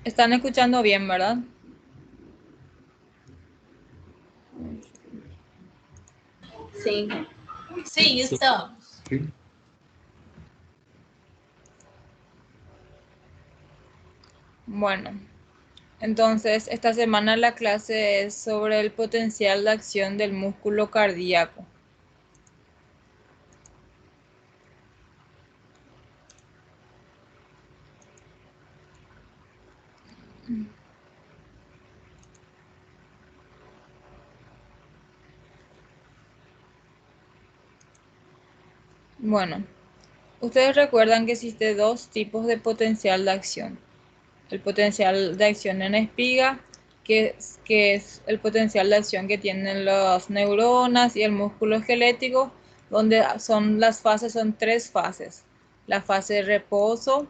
¿Están escuchando bien, verdad? Sí, sí, Sí. estamos. Bueno, entonces esta semana la clase es sobre el potencial de acción del músculo cardíaco. Bueno, ustedes recuerdan que existe dos tipos de potencial de acción. El potencial de acción en espiga, que es el potencial de acción que tienen las neuronas y el músculo esquelético, donde las fases son tres fases. La fase de reposo,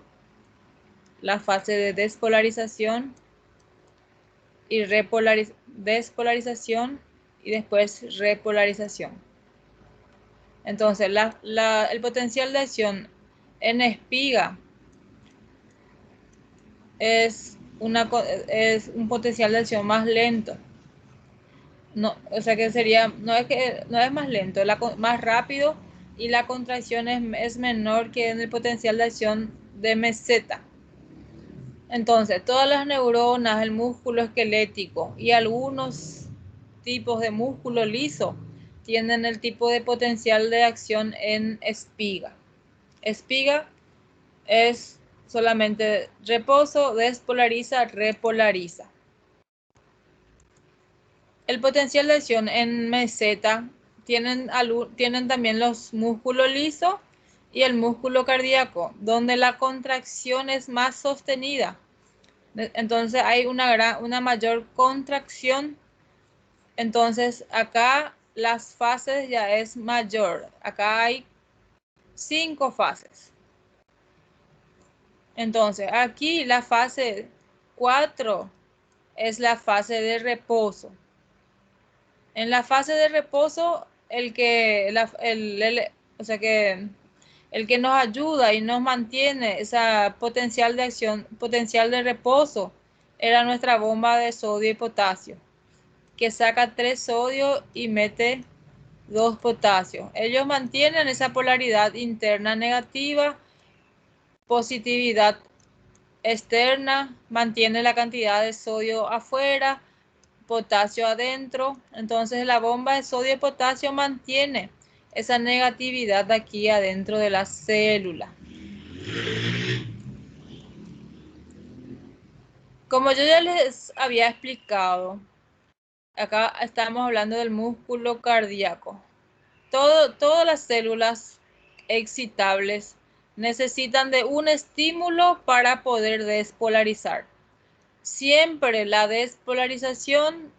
la fase de despolarización y despolarización y después repolarización. Entonces, el potencial de acción en espiga es un potencial de acción más lento. No, o sea que no es más lento, más rápido, y la contracción es menor que en el potencial de acción de meseta. Entonces, todas las neuronas, el músculo esquelético y algunos tipos de músculo liso tienen el tipo de potencial de acción en espiga. Espiga es solamente reposo, despolariza, repolariza. El potencial de acción en meseta tienen también los músculos lisos y el músculo cardíaco, donde la contracción es más sostenida. Entonces hay una mayor contracción. Entonces acá las fases ya es mayor. Acá hay 5 fases. Entonces aquí la fase 4 es la fase de reposo. En la fase de reposo, o sea que el que nos ayuda y nos mantiene esa potencial de acción, potencial de reposo, era nuestra bomba de sodio y potasio, que saca 3 sodio y mete 2 potasio. Ellos mantienen esa polaridad interna negativa, positividad externa, mantiene la cantidad de sodio afuera, potasio adentro. Entonces la bomba de sodio y potasio mantiene esa negatividad aquí adentro de la célula. Como yo ya les había explicado, acá estamos hablando del músculo cardíaco. Todas las células excitables necesitan de un estímulo para poder despolarizar. Siempre la despolarización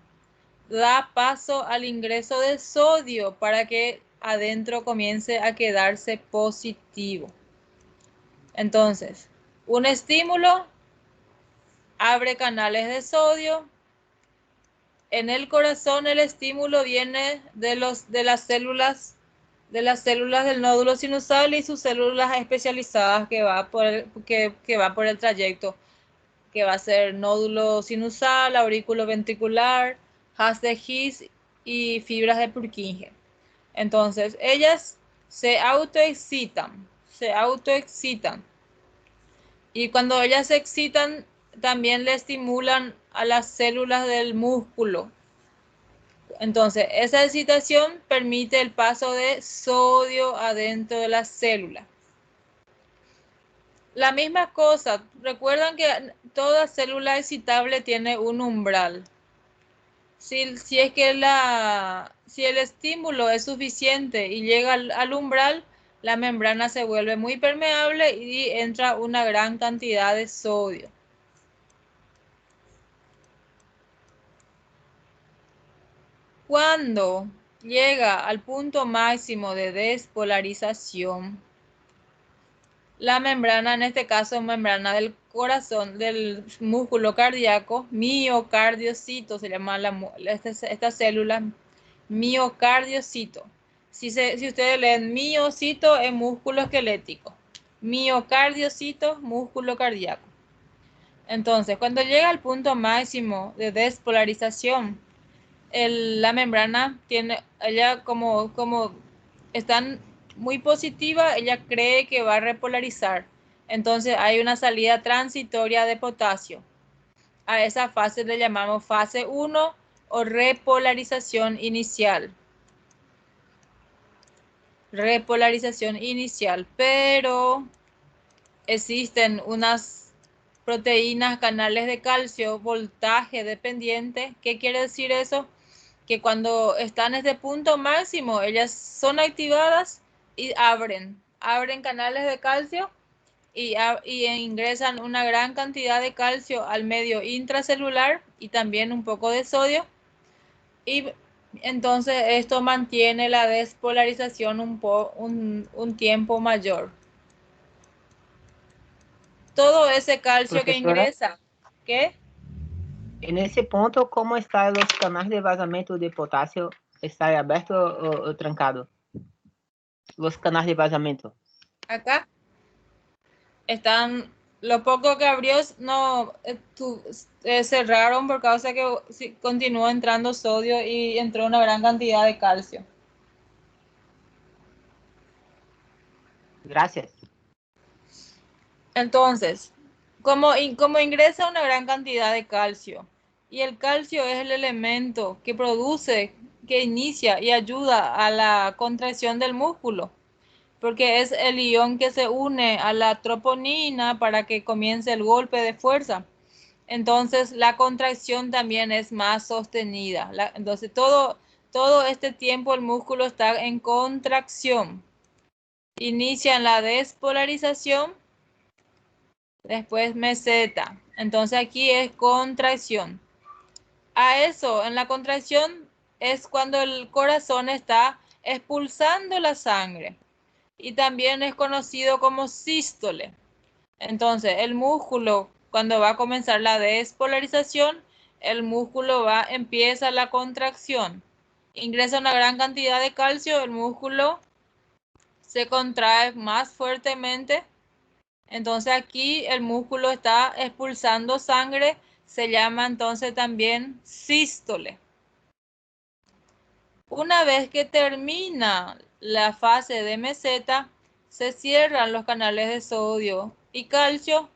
da paso al ingreso de sodio para que adentro comience a quedarse positivo. Entonces, un estímulo abre canales de sodio. En el corazón el estímulo viene de las células del nódulo sinusal y sus células especializadas que va por el trayecto, que va a ser nódulo sinusal, aurículo ventricular, haz de His y fibras de Purkinje. Entonces, ellas se autoexcitan. Y cuando ellas se excitan, también le estimulan a las células del músculo. Entonces, esa excitación permite el paso de sodio adentro de la célula. La misma cosa, recuerdan que toda célula excitable tiene un umbral. Si el estímulo es suficiente y llega al umbral, la membrana se vuelve muy permeable y entra una gran cantidad de sodio. Cuando llega al punto máximo de despolarización, la membrana, en este caso membrana del corazón, del músculo cardíaco, miocardiocito, se llama esta célula, miocardiocito. Si ustedes leen miocito, es músculo esquelético. Miocardiocito, músculo cardíaco. Entonces, cuando llega al punto máximo de despolarización, la membrana tiene, ella como están muy positiva, ella cree que va a repolarizar. Entonces hay una salida transitoria de potasio. A esa fase le llamamos fase 1 o repolarización inicial. Repolarización inicial, pero existen unas proteínas, canales de calcio, voltaje dependiente. ¿Qué quiere decir eso? Que cuando están en este punto máximo, ellas son activadas y abren canales de calcio y ingresan una gran cantidad de calcio al medio intracelular y también un poco de sodio. Y entonces esto mantiene la despolarización un tiempo mayor. Todo ese calcio que Professora, ingresa, ¿qué? nesse ponto, como estão os canais de vazamento de potássio? Está aberto ou trancado? Os canais de vazamento. Acá están, lo poco que abrió no cerraron por causa que continuó entrando sodio y entró una gran cantidad de calcio. Gracias. Entonces, como ingresa una gran cantidad de calcio, y el calcio es el elemento que produce, que inicia y ayuda a la contracción del músculo, porque es el ion que se une a la troponina para que comience el golpe de fuerza. Entonces, la contracción también es más sostenida. Entonces, todo este tiempo el músculo está en contracción. Inicia en la despolarización. Después meseta. Entonces aquí es contracción. A eso, en la contracción, es cuando el corazón está expulsando la sangre. Y también es conocido como sístole. Entonces, el músculo, cuando va a comenzar la despolarización, el músculo empieza la contracción. Ingresa una gran cantidad de calcio, el músculo se contrae más fuertemente. Entonces aquí el músculo está expulsando sangre, se llama entonces también sístole. Una vez que termina la fase de meseta, se cierran los canales de sodio y calcio,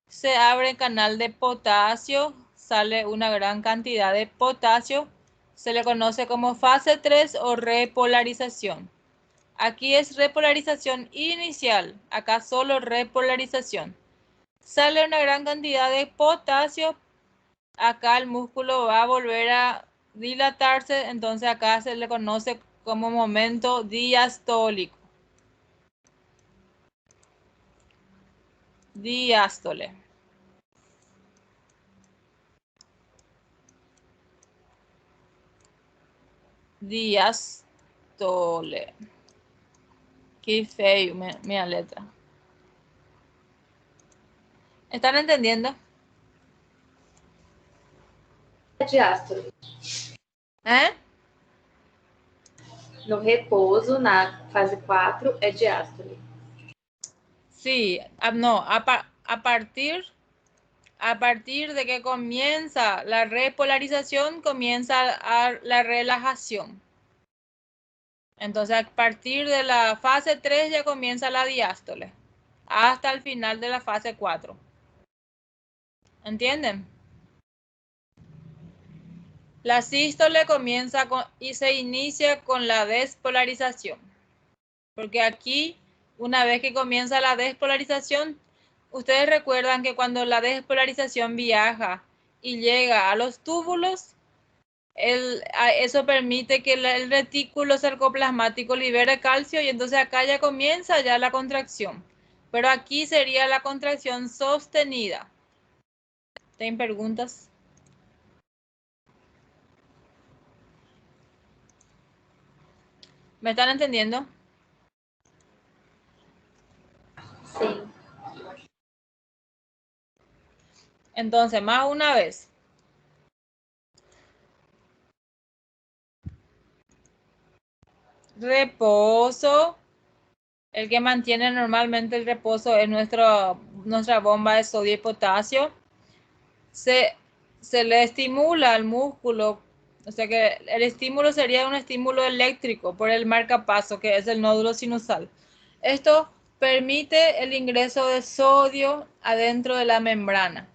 se abre el canal de potasio, sale una gran cantidad de potasio, se le conoce como fase 3 o repolarización. Aquí es repolarización inicial, acá solo repolarización. Sale una gran cantidad de potasio, acá el músculo va a volver a dilatarse, entonces acá se le conoce como momento diastólico. Diástole. Diástole. Qué feio minha letra. ¿Están entendiendo? É diástole. ¿Eh? No repouso, na fase 4, é diástole. Sí, no, a partir de que comienza la repolarización, comienza la relajación. Entonces, a partir de la fase 3 ya comienza la diástole, hasta el final de la fase 4. ¿Entienden? La sístole comienza y se inicia con la despolarización. Porque aquí, una vez que comienza la despolarización, ustedes recuerdan que cuando la despolarización viaja y llega a los túbulos, eso permite que el retículo sarcoplasmático libere calcio y entonces acá ya comienza ya la contracción. Pero aquí sería la contracción sostenida. ¿Tienen preguntas? ¿Me están entendiendo? Sim. Entonces, más una vez. Reposo. El que mantiene normalmente el reposo es nuestra bomba de sodio y potasio. se le estimula al músculo, o sea que el estímulo sería un estímulo eléctrico por el marcapaso, que es el nódulo sinusal. Esto permite el ingreso de sodio adentro de la membrana.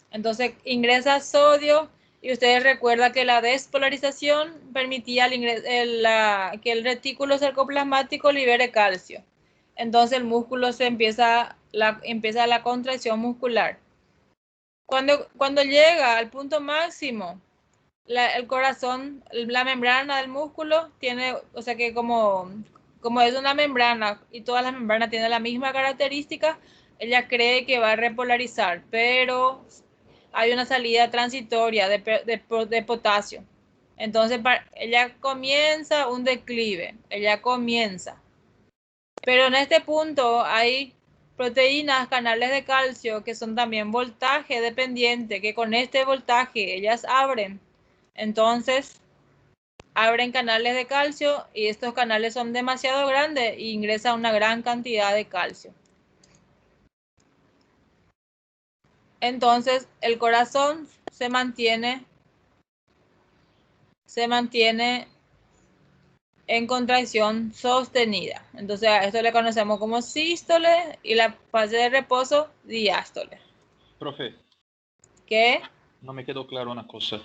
Entonces ingresa sodio y ustedes recuerdan que la despolarización permitía que el retículo sarcoplasmático libere calcio. Entonces el músculo empieza la contracción muscular. Cuando llega al punto máximo, el corazón, la membrana del músculo tiene, o sea que como es una membrana y todas las membranas tienen la misma característica, ella cree que va a repolarizar, pero hay una salida transitoria de potasio. Entonces ella comienza un declive, pero en este punto hay proteínas, canales de calcio, que son también voltaje dependiente, que con este voltaje ellas abren. Entonces, abren canales de calcio y estos canales son demasiado grandes e ingresa una gran cantidad de calcio. Entonces, el corazón se mantiene en contracción sostenida. Entonces, a esto le conocemos como sístole y la fase de reposo, diástole. Profe, ¿Qué? no me quedó claro una cosa.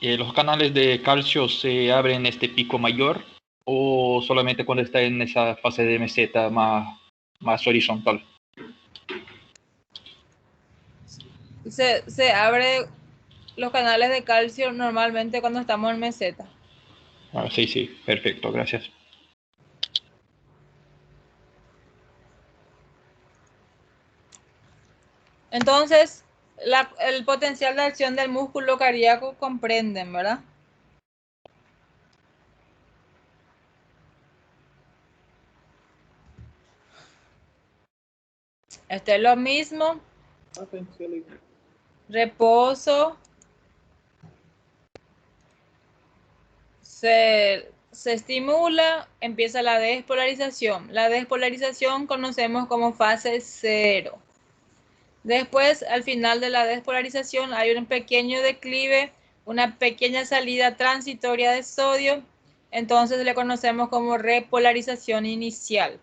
¿Los canales de calcio se abren en este pico mayor o solamente cuando está en esa fase de meseta más horizontal? Se abre los canales de calcio normalmente cuando estamos en meseta. Ah, sí, perfecto, gracias. Entonces, el potencial de acción del músculo cardíaco comprenden, ¿verdad? Esto es lo mismo. Reposo. Se estimula, empieza la despolarización. La despolarización conocemos como fase 0. Después, al final de la despolarización, hay un pequeño declive, una pequeña salida transitoria de sodio. Entonces le conocemos como repolarización inicial.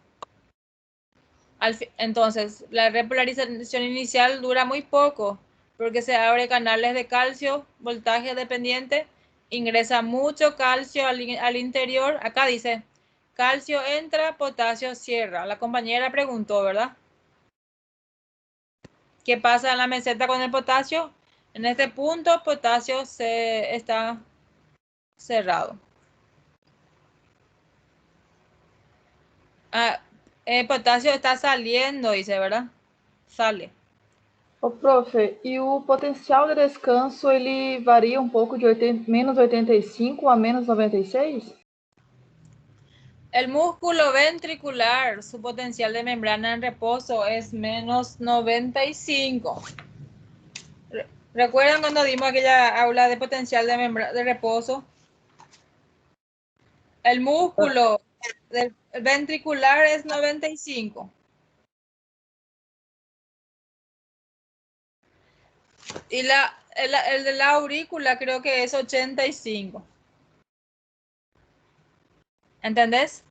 Entonces, la repolarización inicial dura muy poco porque se abren canales de calcio, voltaje dependiente, ingresa mucho calcio al interior. Acá dice, calcio entra, potasio cierra. La compañera preguntó, ¿verdad? ¿Qué pasa en la meseta con el potasio? En este punto, potasio está cerrado. El potasio está saliendo, dice, ¿verdad? Sale. Ô, profe, e o potencial de descanso, ele varia um pouco de menos 85 a menos 96? El músculo ventricular, su potencial de membrana en reposo es menos 95. ¿Recuerdan cuando dimos aquella aula de potencial de reposo? El músculo del ventricular es 95. Y el de la aurícula creo que es 85. ¿Entendés?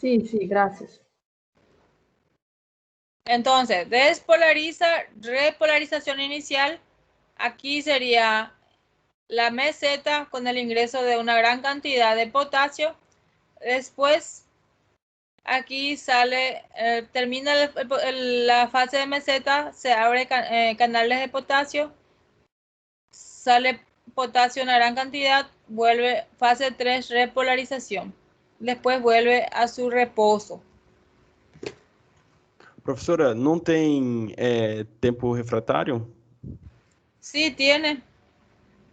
Sí, gracias. Entonces, repolarización inicial. Aquí sería la meseta con el ingreso de una gran cantidad de potasio. Después, aquí sale, termina la fase de meseta, se abre canales de potasio, sale potasio en una gran cantidad, vuelve fase 3, repolarización. Después vuelve a su reposo. Professora, não tem tempo refratário? Sí, tiene.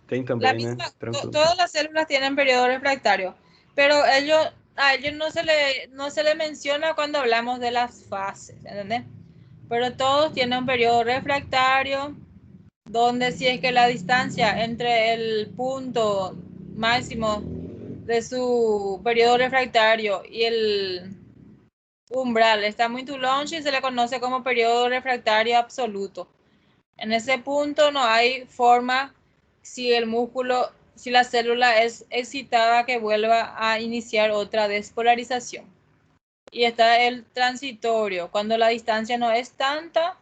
Tem também, né? Tranquilo. Todas las células tienen periodo refractario, pero a ellos no se le menciona cuando hablamos de las fases, ¿entendés? Pero todos tienen un periodo refractario, donde si es que la distancia entre el punto máximo de su periodo refractario y el umbral está muy longe, se le conoce como periodo refractario absoluto. En ese punto no hay forma, si el músculo, si la célula es excitada, que vuelva a iniciar otra despolarización. Y está el transitorio, cuando la distancia no es tanta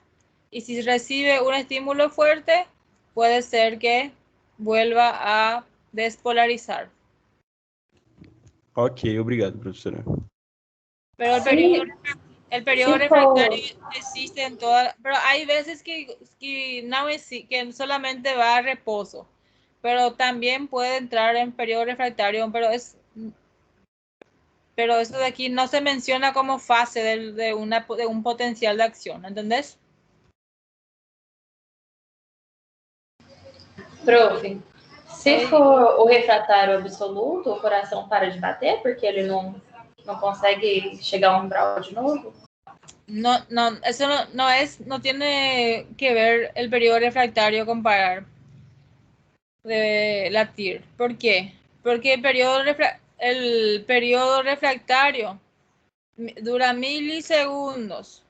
y si recibe un estímulo fuerte, puede ser que vuelva a despolarizar. Ok, obrigado, professora. Pero el periodo refractario existe en todas, pero hay veces que solamente va a reposo, pero también puede entrar en periodo refractario, pero eso de aquí no se menciona como fase de un potencial de acción, ¿entendés? Prof, se for o refratário absoluto, o coração para de bater porque ele não consegue chegar ao umbral de novo? No, eso no tiene que ver el periodo refractario con parar de latir. ¿Por qué? Porque el periodo refractario dura milisegundos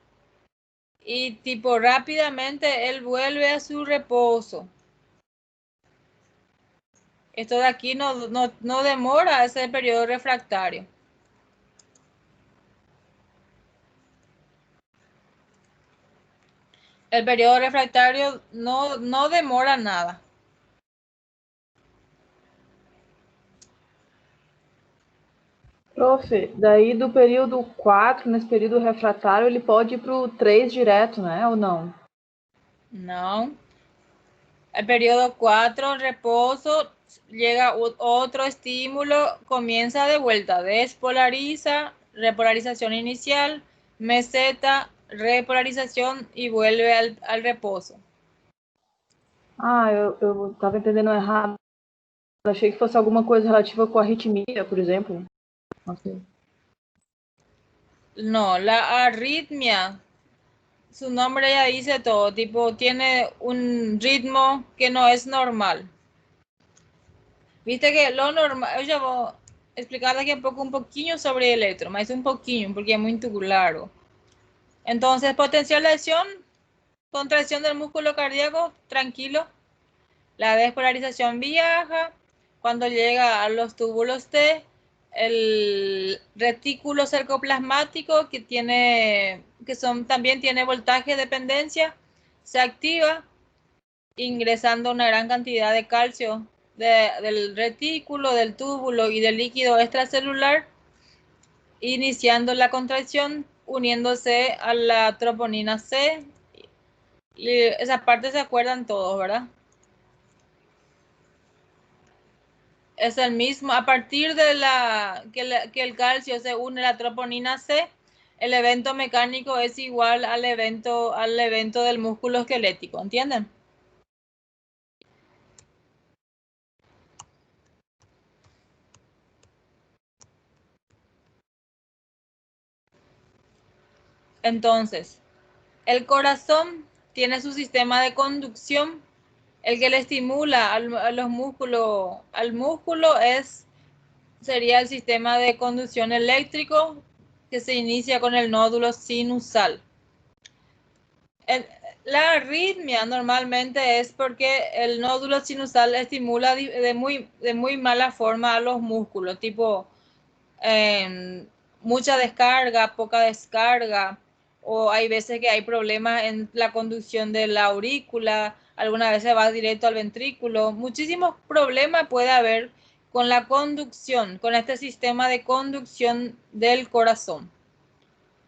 y tipo rápidamente él vuelve a su reposo. Esto de aquí no demora ese periodo refractario. El periodo refractario no demora nada. Prof, daí do período 4, nesse período refratário, ele pode ir para o 3 direto, né? Ou não? No. El periodo 4, reposo, llega otro estímulo, comienza de vuelta, despolariza, repolarización inicial, meseta, repolarización y vuelve al reposo. Ah, eu estava entendendo errado. Achei que fosse alguma coisa relativa com a arritmia, por exemplo. Não sei. No, la arritmia, su nombre ya dice todo, tipo, tiene un ritmo que no es normal. Viste que lo normal, yo voy a explicar aquí un poquinho sobre el electro, mas un poquinho, porque es muy claro. Entonces, potencial de acción, contracción del músculo cardíaco, tranquilo. La despolarización viaja. Cuando llega a los túbulos T, el retículo cercoplasmático también tiene voltaje dependencia, se activa ingresando una gran cantidad de calcio del retículo, del túbulo y del líquido extracelular, iniciando la contracción, uniéndose a la troponina C. Y esa parte se acuerdan todos, ¿verdad? Es el mismo, a partir de que el calcio se une a la troponina C, el evento mecánico es igual al evento del músculo esquelético, ¿entienden? Entonces, el corazón tiene su sistema de conducción, el que le estimula al músculo sería el sistema de conducción eléctrico, que se inicia con el nódulo sinusal. La arritmia normalmente es porque el nódulo sinusal estimula de muy mala forma a los músculos, tipo mucha descarga, poca descarga, o hay veces que hay problemas en la conducción de la aurícula, algunas veces va directo al ventrículo. Muchísimos problemas puede haber con la conducción, con este sistema de conducción del corazón,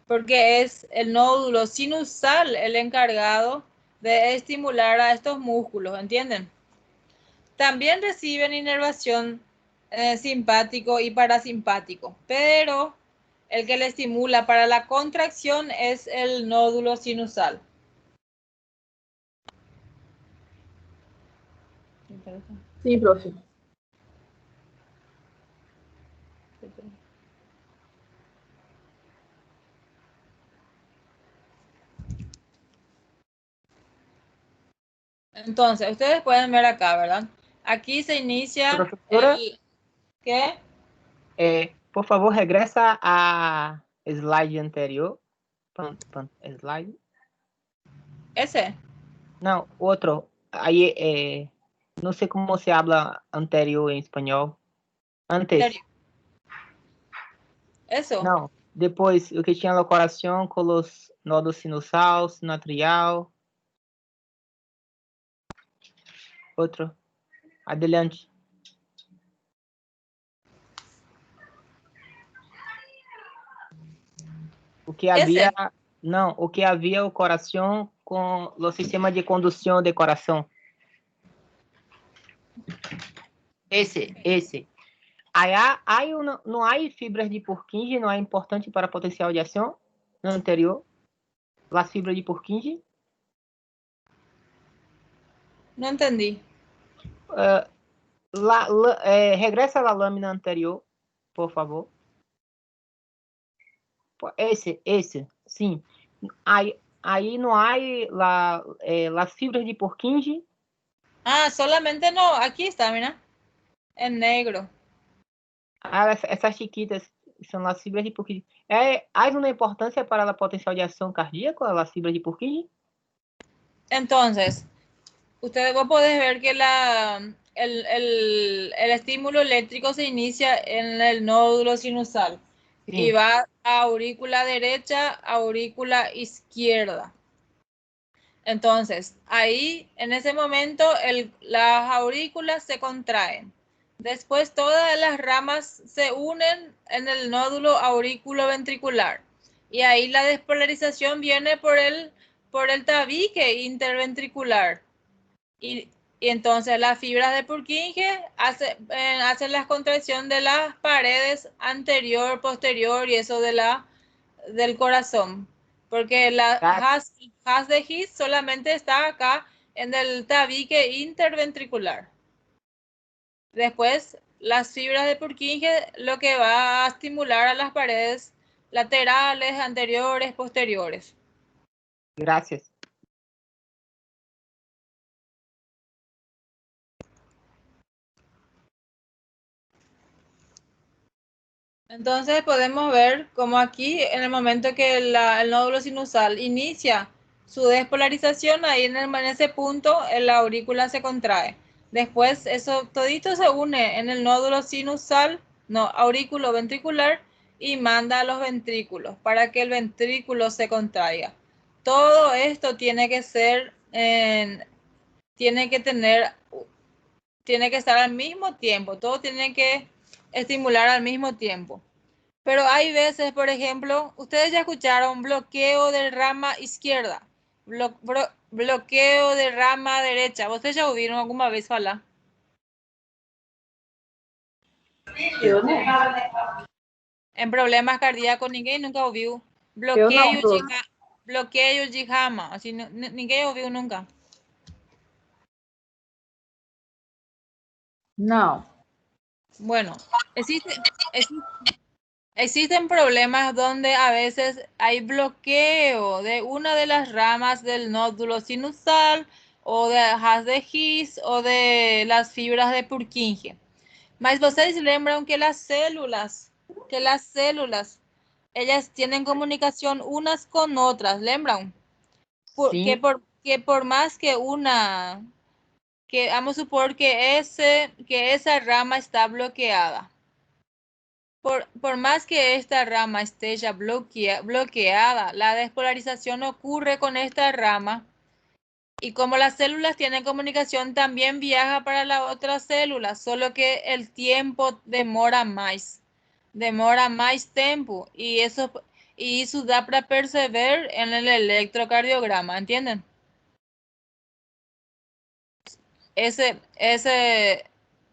porque es el nódulo sinusal el encargado de estimular a estos músculos, ¿entienden? También reciben inervación simpático y parasimpático, pero el que le estimula para la contracción es el nódulo sinusal. Sim, prof. Entonces, ustedes pueden ver acá, ¿verdad? Aquí se inicia Professora, ¿Qué? por favor, regresa a slide anterior. Slide. Ese. No, otro. Ahí, no sé cómo se habla anterior en español. Antes. Eso. Não. Depois, o que tinha locoração com os nodos sinusal, sinatrial. Outro. Adelante. O que havia... Não, o que havia o coração com o sistema de condução de coração. Esse. Aí não há fibras de Purkinje, não é importante para potencial de ação no anterior? As fibras de Purkinje? Não entendi. Regressa à lâmina anterior, por favor. Esse, sim. Aí não há as fibras de Purkinje. Ah, solamente no. Aquí está, mira. En negro. Essas chiquitas são as fibras de Purkinje. Há uma importância para a potencial de ação cardíaca, as fibras de Purkinje? Entonces, vos podés ver que el estímulo eléctrico se inicia en el nódulo sinusal y va a aurícula derecha, aurícula izquierda. Entonces, ahí, en ese momento, las aurículas se contraen. Después, todas las ramas se unen en el nódulo aurículo-ventricular. Y ahí la despolarización viene por el tabique interventricular. Y entonces las fibras de Purkinje hacen la contracción de las paredes anterior, posterior y eso del corazón. Porque la Has de His solamente está acá en el tabique interventricular. Después, las fibras de Purkinje lo que va a estimular a las paredes laterales, anteriores, posteriores. Gracias. Entonces podemos ver como aquí en el momento que el nódulo sinusal inicia su despolarización, ahí en ese punto la aurícula se contrae. Después eso todito se une en el nódulo sinusal, aurículo ventricular, y manda a los ventrículos para que el ventrículo se contraiga. Todo esto tiene que ser, tiene que estar al mismo tiempo, todo tiene que estimular al mismo tiempo. Pero hay veces, por ejemplo, ustedes ya escucharon bloqueo de rama izquierda, bloqueo de rama derecha. ¿Ustedes ya oyeron alguna vez hablar? En problemas cardíacos, ninguém nunca ouviu. Bloqueio de rama, así, ninguém ouviu nunca. Não. Bueno, existen problemas donde a veces hay bloqueo de una de las ramas del nódulo sinusal o de Has de His o de las fibras de Purkinje. Mas vocês lembram que las células, ellas tienen comunicación unas con otras, ¿lembran? Que por más que vamos a suponer que esa rama está bloqueada. Por más que esta rama esté ya bloqueada, la despolarización ocurre con esta rama y como las células tienen comunicación, también viaja para la otra célula, solo que el tiempo demora más tiempo y eso da para perceber en el electrocardiograma, ¿entienden?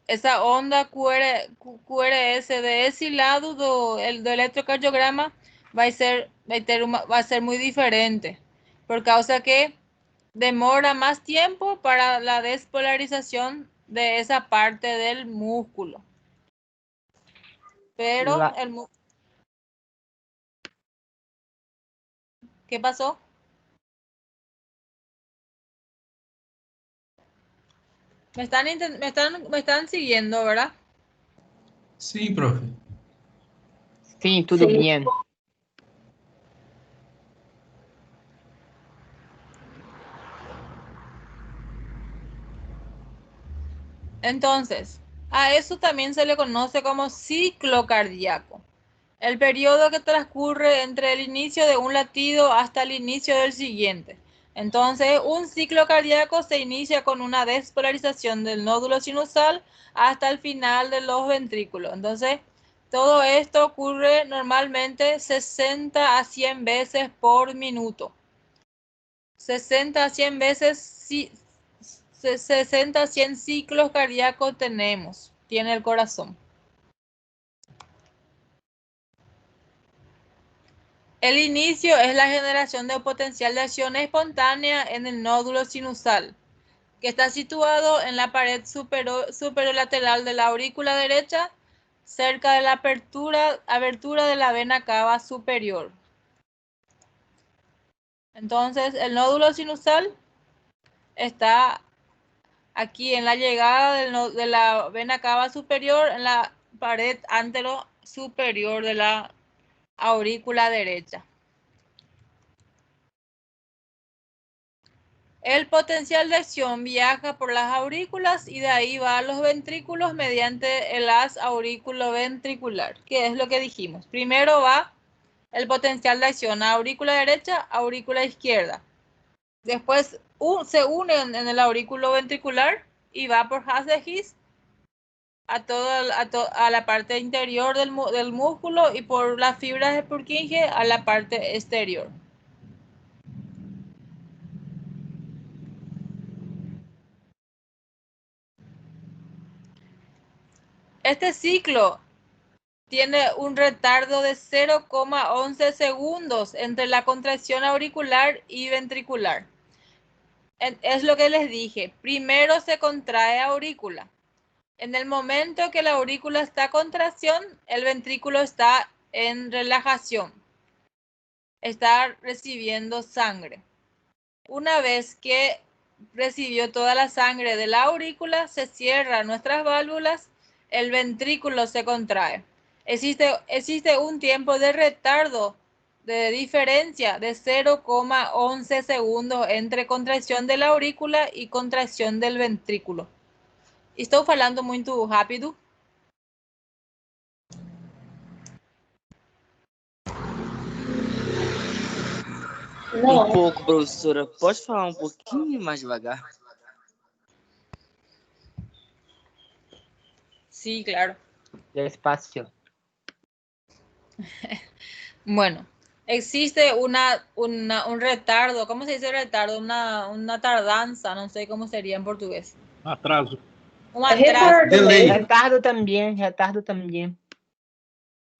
Esa onda QRS de ese lado del electrocardiograma va a ser muy diferente, por causa que demora más tiempo para la despolarización de esa parte del músculo. Pero ¿qué pasó? Me están siguiendo, ¿verdad? Sí, profe. Sí, tudo bien. Entonces, a eso también se le conoce como ciclo cardíaco. El periodo que transcurre entre el inicio de un latido hasta el inicio del siguiente. Entonces, un ciclo cardíaco se inicia con una despolarización del nódulo sinusal hasta el final de los ventrículos. Entonces, todo esto ocurre normalmente 60 a 100 veces por minuto. 60 a 100 veces, 60 a 100 ciclos cardíacos tiene el corazón. El inicio es la generación de potencial de acción espontánea en el nódulo sinusal, que está situado en la pared superolateral de la aurícula derecha, cerca de la abertura de la vena cava superior. Entonces, el nódulo sinusal está aquí en la llegada de la vena cava superior, en la pared antero superior de la aurícula derecha. El potencial de acción viaja por las aurículas y de ahí va a los ventrículos mediante el haz aurículo-ventricular, que es lo que dijimos. Primero va el potencial de acción a aurícula derecha, aurícula izquierda. Después se une en el aurículo ventricular y va por haz de His a la parte interior del músculo y por las fibras de Purkinje a la parte exterior. Este ciclo tiene un retardo de 0,11 segundos entre la contracción auricular y ventricular. Es lo que les dije. Primero se contrae aurícula. En el momento que la aurícula está en contracción, el ventrículo está en relajación. Está recibiendo sangre. Una vez que recibió toda la sangre de la aurícula, se cierran nuestras válvulas, el ventrículo se contrae. Existe un tiempo de retardo de diferencia de 0,11 segundos entre contracción de la aurícula y contracción del ventrículo. Estou falando muito rápido? Não. Um pouco, professora. Pode falar um pouquinho mais devagar? Sí, claro. Despacio. Bueno, existe un retardo, ¿cómo se dice retardo? Una tardanza, no sé cómo sería en portugués. Atraso. Un atraso. Delay. Retardo también.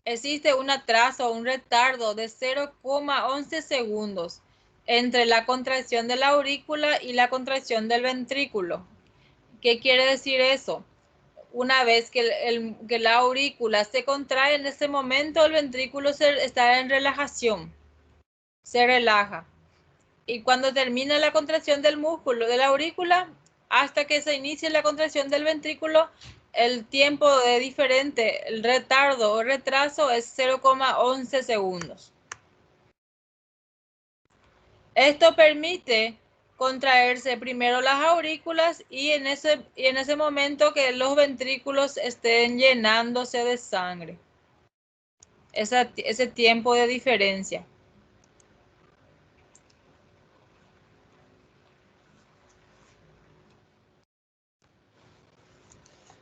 Existe un atraso, un retardo de 0,11 segundos entre la contracción de la aurícula y la contracción del ventrículo. ¿Qué quiere decir eso? Una vez que la aurícula se contrae, en ese momento el ventrículo está en relajación, se relaja. Y cuando termina la contracción del músculo de la aurícula, hasta que se inicie la contracción del ventrículo, el tiempo de diferente, el retardo o retraso es 0,11 segundos. Esto permite contraerse primero las aurículas y en ese momento que los ventrículos estén llenándose de sangre. Ese tiempo de diferencia.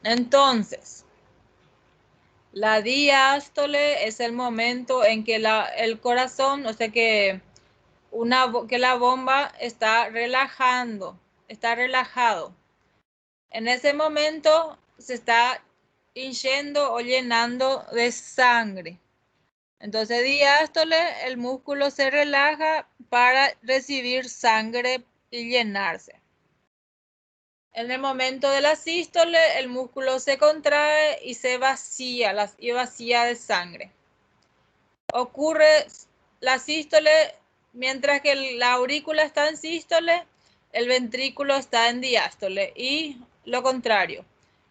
Entonces, la diástole es el momento en que el corazón, o sea que la bomba está relajado. En ese momento se está hinchando o llenando de sangre. Entonces, diástole, el músculo se relaja para recibir sangre y llenarse. En el momento de la sístole, el músculo se contrae y se vacía de sangre. Ocurre la sístole mientras que la aurícula está en sístole, el ventrículo está en diástole y lo contrario.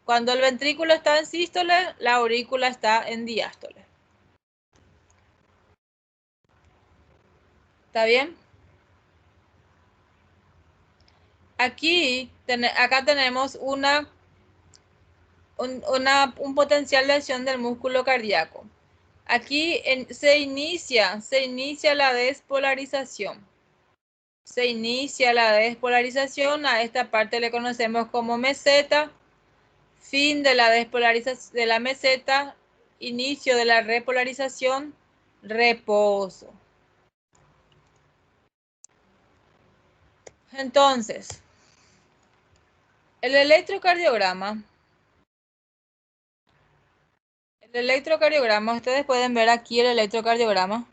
Cuando el ventrículo está en sístole, la aurícula está en diástole. ¿Está bien? Acá tenemos una un potencial de acción del músculo cardíaco. Aquí se inicia la despolarización. Se inicia la despolarización, a esta parte le conocemos como meseta, fin de la despolarización de la meseta, inicio de la repolarización, reposo. Entonces, el electrocardiograma, ustedes pueden ver aquí el electrocardiograma.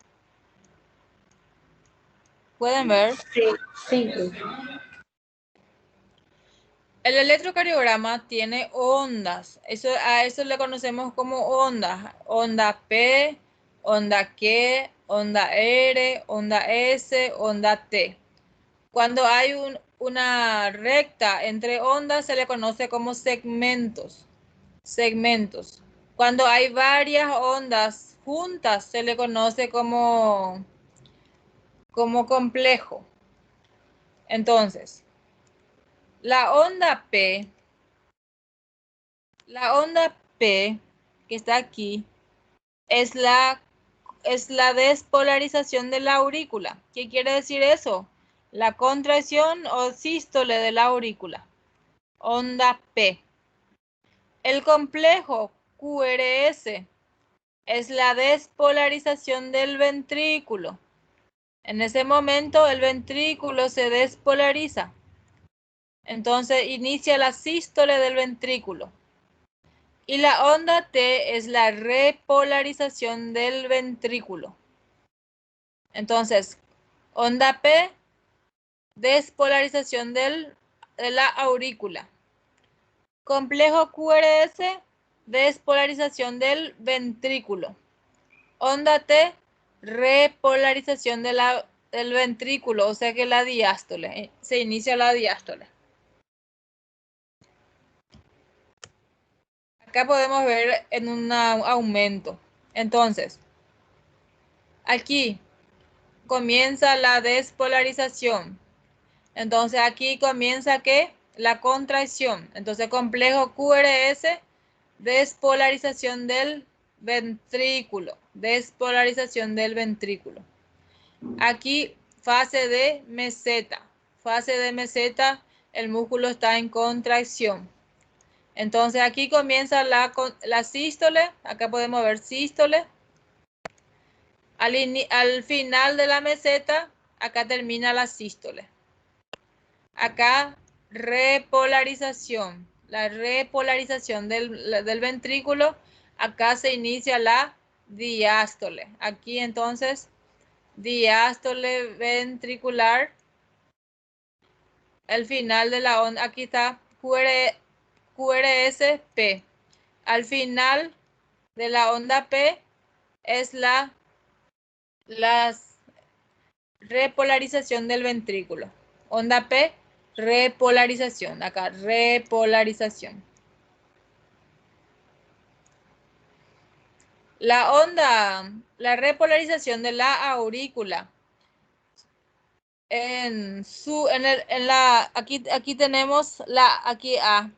¿Pueden ver? Sí, sí, profe. El electrocardiograma tiene ondas. A eso le conocemos como ondas. Onda P, onda Q, onda R, onda S, onda T. Cuando hay una recta entre ondas se le conoce como segmentos. Segmentos. Cuando hay varias ondas juntas se le conoce como complejo. Entonces, la onda P que está aquí es la despolarización de la aurícula. ¿Qué quiere decir eso? La contracción o sístole de la aurícula. Onda P. El complejo QRS es la despolarización del ventrículo. En ese momento el ventrículo se despolariza. Entonces inicia la sístole del ventrículo. Y la onda T es la repolarización del ventrículo. Entonces, onda P, despolarización de la aurícula. Complejo QRS, despolarización del ventrículo. Onda T, repolarización del ventrículo, o sea que la diástole, se inicia la diástole. Acá podemos ver en un aumento. Entonces, aquí comienza la despolarización. Entonces aquí comienza ¿qué? La contracción. Entonces complejo QRS, despolarización del ventrículo. Despolarización del ventrículo. Aquí fase de meseta. Fase de meseta, el músculo está en contracción. Entonces aquí comienza la sístole. Acá podemos ver sístole. Al final de la meseta, acá termina la sístole. Acá repolarización. La repolarización del ventrículo. Acá se inicia la diástole. Aquí entonces, diástole ventricular. El final de la onda, aquí está QRS-P. Al final de la onda P es la repolarización del ventrículo. Onda P, repolarización. Acá, repolarización. La repolarización de la aurícula. Aquí tenemos aquí A.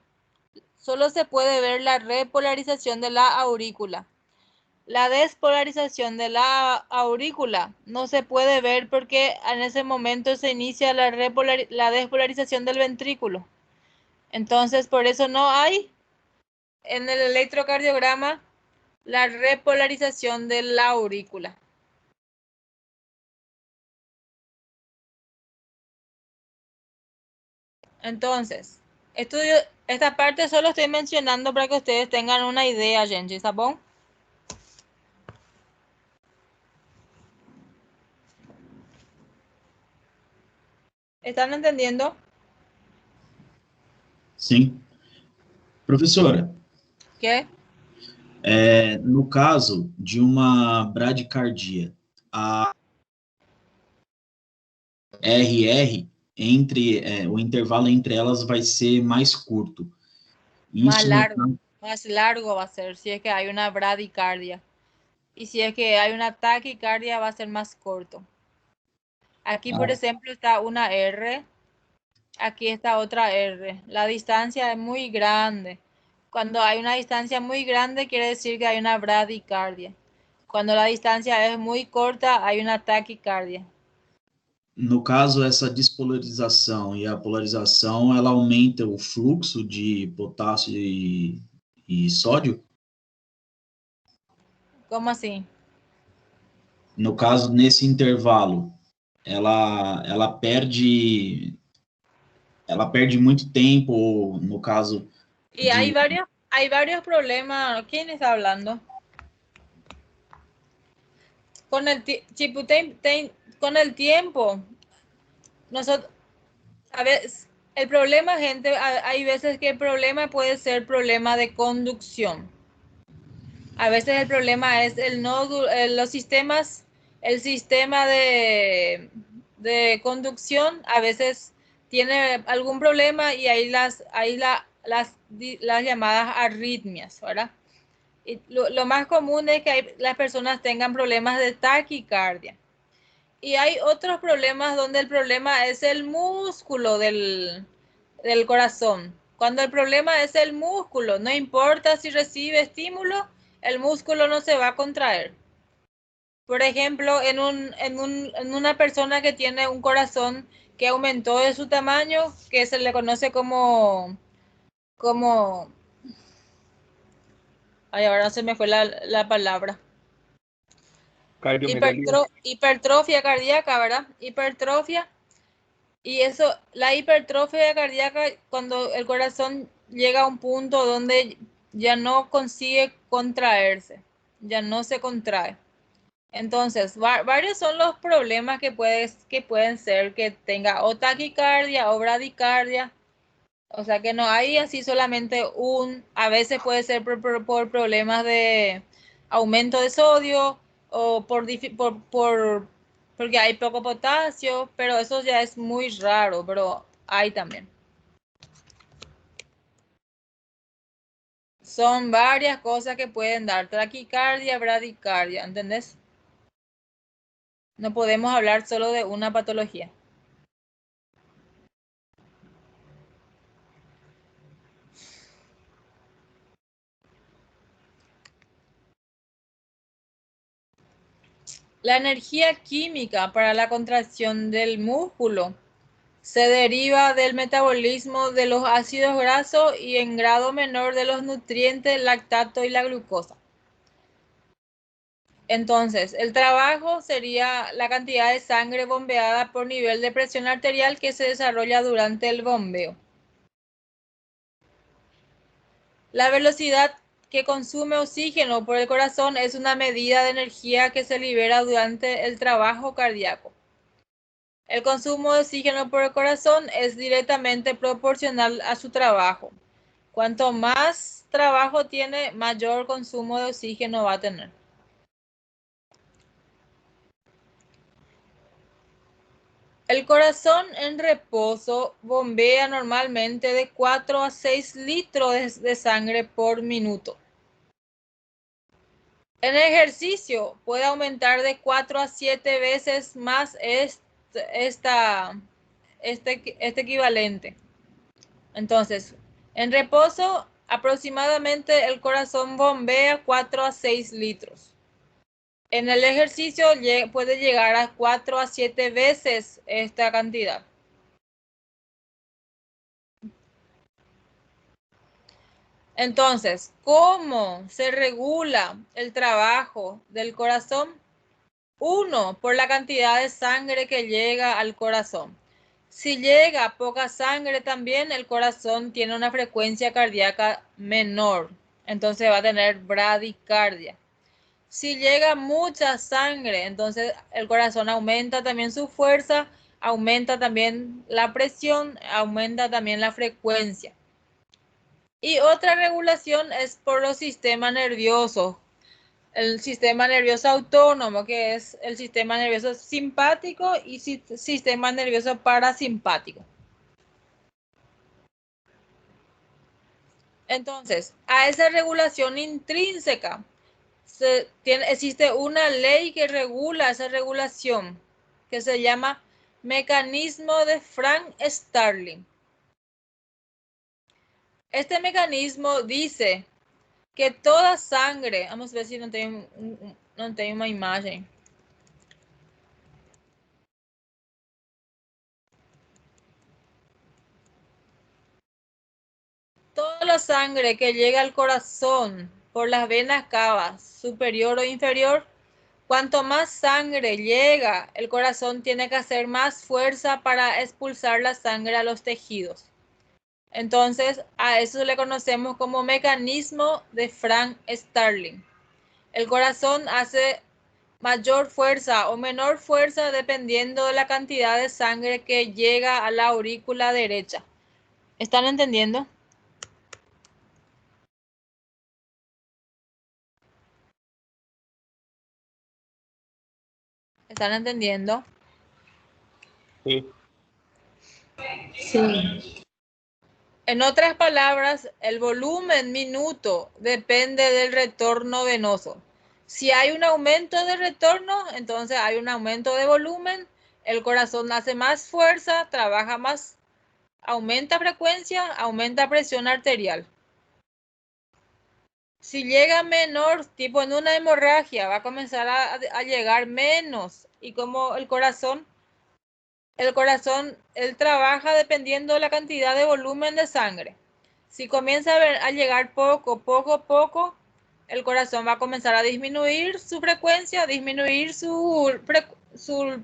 Solo se puede ver la repolarización de la aurícula. La despolarización de la aurícula no se puede ver porque en ese momento se inicia la despolarización del ventrículo. Entonces, por eso no hay en el electrocardiograma la repolarización de la aurícula. Entonces, esta parte solo estoy mencionando para que ustedes tengan una idea, gente, ¿está bom? ¿Están entendiendo? Sim. Professora, ¿Qué? no caso de uma bradicardia, a RR, o intervalo entre elas vai ser mais curto. Más largo va a ser si es que hay una bradicardia. Y si es que hay una taquicardia va a ser más corto. Aquí, por ejemplo, está una R. Aquí está otra R. La distancia es muy grande. Cuando hay una distancia muy grande, quiere decir que hay una bradicardia. Cuando la distancia es muy corta, hay una taquicardia. No caso, essa despolarização e a polarização, ela aumenta o fluxo de potássio e sódio? ¿Cómo así? No caso, nesse intervalo, ela perde muito tempo, ou no caso Y hay varios problemas. ¿Quién está hablando? Con el, con el tiempo, nosotros, a veces, el problema, gente, hay veces que el problema puede ser problema de conducción. A veces el problema es los sistemas, el sistema de conducción a veces tiene algún problema y hay las llamadas arritmias, ¿verdad? Y lo más común es que las personas tengan problemas de taquicardia. Y hay otros problemas donde el problema es el músculo del corazón. Cuando el problema es el músculo, no importa si recibe estímulo, el músculo no se va a contraer. Por ejemplo, en una persona que tiene un corazón que aumentó de su tamaño, que se le conoce como ay, ahora se me fue la palabra. Hipertrofia cardíaca, ¿verdad? Hipertrofia. Y eso, la hipertrofia cardíaca, cuando el corazón llega a un punto donde ya no consigue contraerse, ya no se contrae. Entonces, varios son los problemas que pueden ser que tenga o taquicardia o bradicardia. O sea que no hay así solamente a veces puede ser por problemas de aumento de sodio o porque hay poco potasio, pero eso ya es muy raro, pero hay también. Son varias cosas que pueden dar taquicardia, bradicardia, ¿entendés? No podemos hablar solo de una patología. La energía química para la contracción del músculo se deriva del metabolismo de los ácidos grasos y en grado menor de los nutrientes, lactato y la glucosa. Entonces, el trabajo sería la cantidad de sangre bombeada por nivel de presión arterial que se desarrolla durante el bombeo. La velocidad que consume oxígeno por el corazón es una medida de energía que se libera durante el trabajo cardíaco. El consumo de oxígeno por el corazón es directamente proporcional a su trabajo. Cuanto más trabajo tiene, mayor consumo de oxígeno va a tener. El corazón en reposo bombea normalmente de 4 a 6 litros de sangre por minuto. En ejercicio puede aumentar de 4 a 7 veces más este equivalente. Entonces, en reposo, aproximadamente el corazón bombea 4 a 6 litros. En el ejercicio puede llegar a 4 a 7 veces esta cantidad. Entonces, ¿cómo se regula el trabajo del corazón? 1, por la cantidad de sangre que llega al corazón. Si llega poca sangre también, el corazón tiene una frecuencia cardíaca menor. Entonces va a tener bradicardia. Si llega mucha sangre, entonces el corazón aumenta también su fuerza, aumenta también la presión, aumenta también la frecuencia. Y otra regulación es por los sistemas nerviosos. El sistema nervioso autónomo, que es el sistema nervioso simpático y sistema nervioso parasimpático. Entonces, a esa regulación intrínseca existe una ley que regula esa regulación, que se llama mecanismo de Frank Starling. Este mecanismo dice que toda sangre, vamos a ver si no tengo una imagen. Toda la sangre que llega al corazón por las venas cavas, superior o inferior, cuanto más sangre llega, el corazón tiene que hacer más fuerza para expulsar la sangre a los tejidos. Entonces, a eso le conocemos como mecanismo de Frank Starling. El corazón hace mayor fuerza o menor fuerza dependiendo de la cantidad de sangre que llega a la aurícula derecha. ¿Están entendiendo? ¿Están entendiendo? Sí. Sim. En otras palabras, el volumen minuto depende del retorno venoso. Si hay un aumento de retorno, entonces hay un aumento de volumen, el corazón hace más fuerza, trabaja más, aumenta frecuencia, aumenta presión arterial. Si llega menor, tipo en una hemorragia, va a comenzar a llegar menos. Y como el corazón, él trabaja dependiendo de la cantidad de volumen de sangre. Si comienza a llegar poco, el corazón va a comenzar a disminuir su frecuencia, disminuir su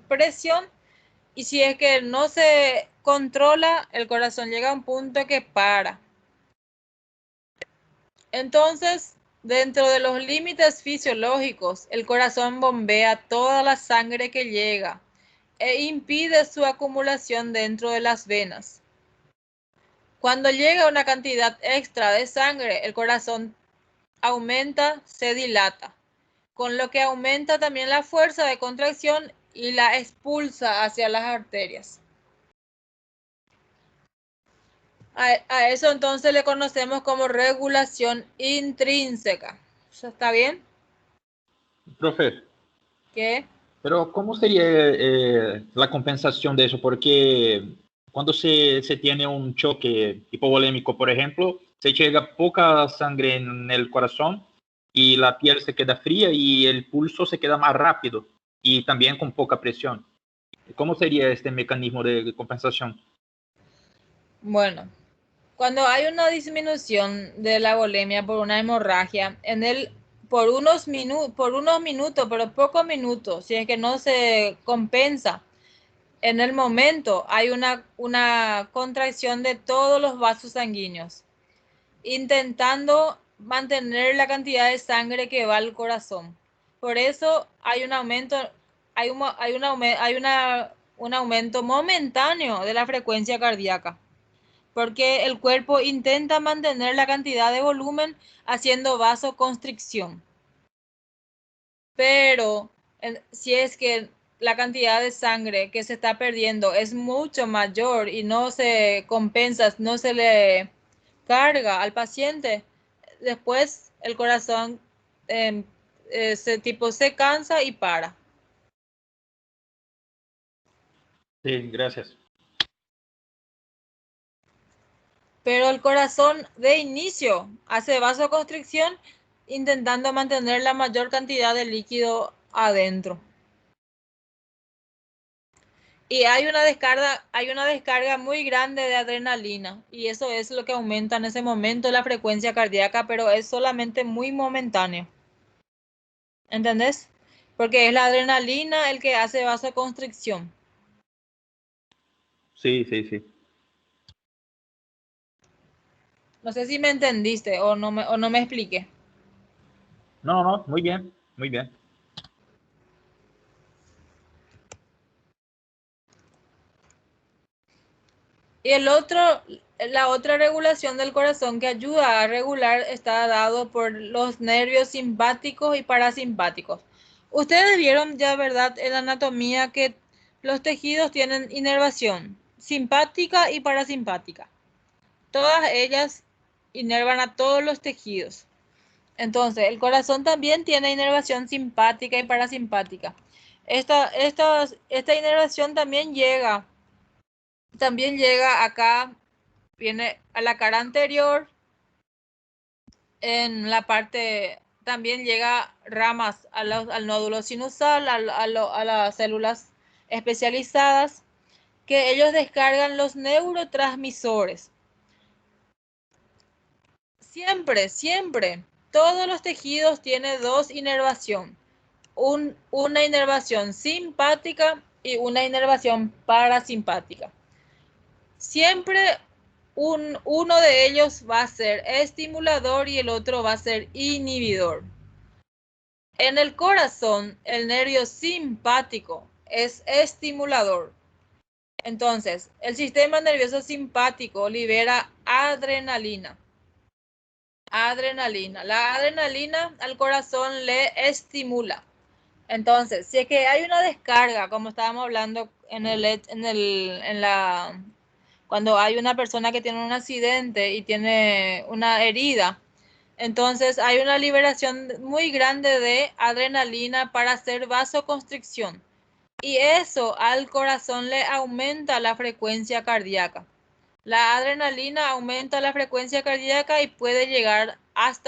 presión. Y si es que no se controla, el corazón llega a un punto que para. Entonces, dentro de los límites fisiológicos, el corazón bombea toda la sangre que llega e impide su acumulación dentro de las venas. Cuando llega una cantidad extra de sangre, el corazón aumenta, se dilata, con lo que aumenta también la fuerza de contracción y la expulsa hacia las arterias. A eso entonces le conocemos como regulación intrínseca. ¿Eso está bien? Profe, ¿Qué? pero ¿cómo sería la compensación de eso? Porque cuando se tiene un choque hipovolémico, por ejemplo, se llega poca sangre en el corazón y la piel se queda fría y el pulso se queda más rápido y también con poca presión. ¿Cómo sería este mecanismo de compensación? Bueno, cuando hay una disminución de la volemia por una hemorragia, por unos minutos, pero pocos minutos, si es que no se compensa, en el momento hay una contracción de todos los vasos sanguíneos, intentando mantener la cantidad de sangre que va al corazón. Por eso hay un aumento, un aumento momentáneo de la frecuencia cardíaca, porque el cuerpo intenta mantener la cantidad de volumen haciendo vasoconstricción. Pero si es que la cantidad de sangre que se está perdiendo es mucho mayor y no se compensa, no se le carga al paciente, después el corazón se cansa y para. Sí, gracias. Pero el corazón de inicio hace vasoconstricción intentando mantener la mayor cantidad de líquido adentro. Y hay una descarga muy grande de adrenalina y eso es lo que aumenta en ese momento la frecuencia cardíaca, pero es solamente muy momentáneo. ¿Entendés? Porque es la adrenalina el que hace vasoconstricción. Sí, sí, sí. No sé si me entendiste o no me expliqué. No, no, muy bien, muy bien. Y la otra regulación del corazón que ayuda a regular está dado por los nervios simpáticos y parasimpáticos. Ustedes vieron ya, ¿verdad?, en la anatomía que los tejidos tienen inervación simpática y parasimpática. Todas ellas inervan a todos los tejidos. Entonces, el corazón también tiene inervación simpática y parasimpática. Esta inervación también llega acá, viene a la cara anterior en la parte, también llega ramas al nódulo sinusal, a las células especializadas, que ellos descargan los neurotransmisores. Siempre, todos los tejidos tienen dos inervación. Una inervación simpática y una inervación parasimpática. Siempre uno de ellos va a ser estimulador y el otro va a ser inhibidor. En el corazón, el nervio simpático es estimulador. Entonces, el sistema nervioso simpático libera adrenalina. La adrenalina al corazón le estimula. Entonces, si es que hay una descarga, como estábamos hablando cuando hay una persona que tiene un accidente y tiene una herida, entonces hay una liberación muy grande de adrenalina para hacer vasoconstricción. Y eso al corazón le aumenta la frecuencia cardíaca. La adrenalina aumenta la frecuencia cardíaca y puede llegar hasta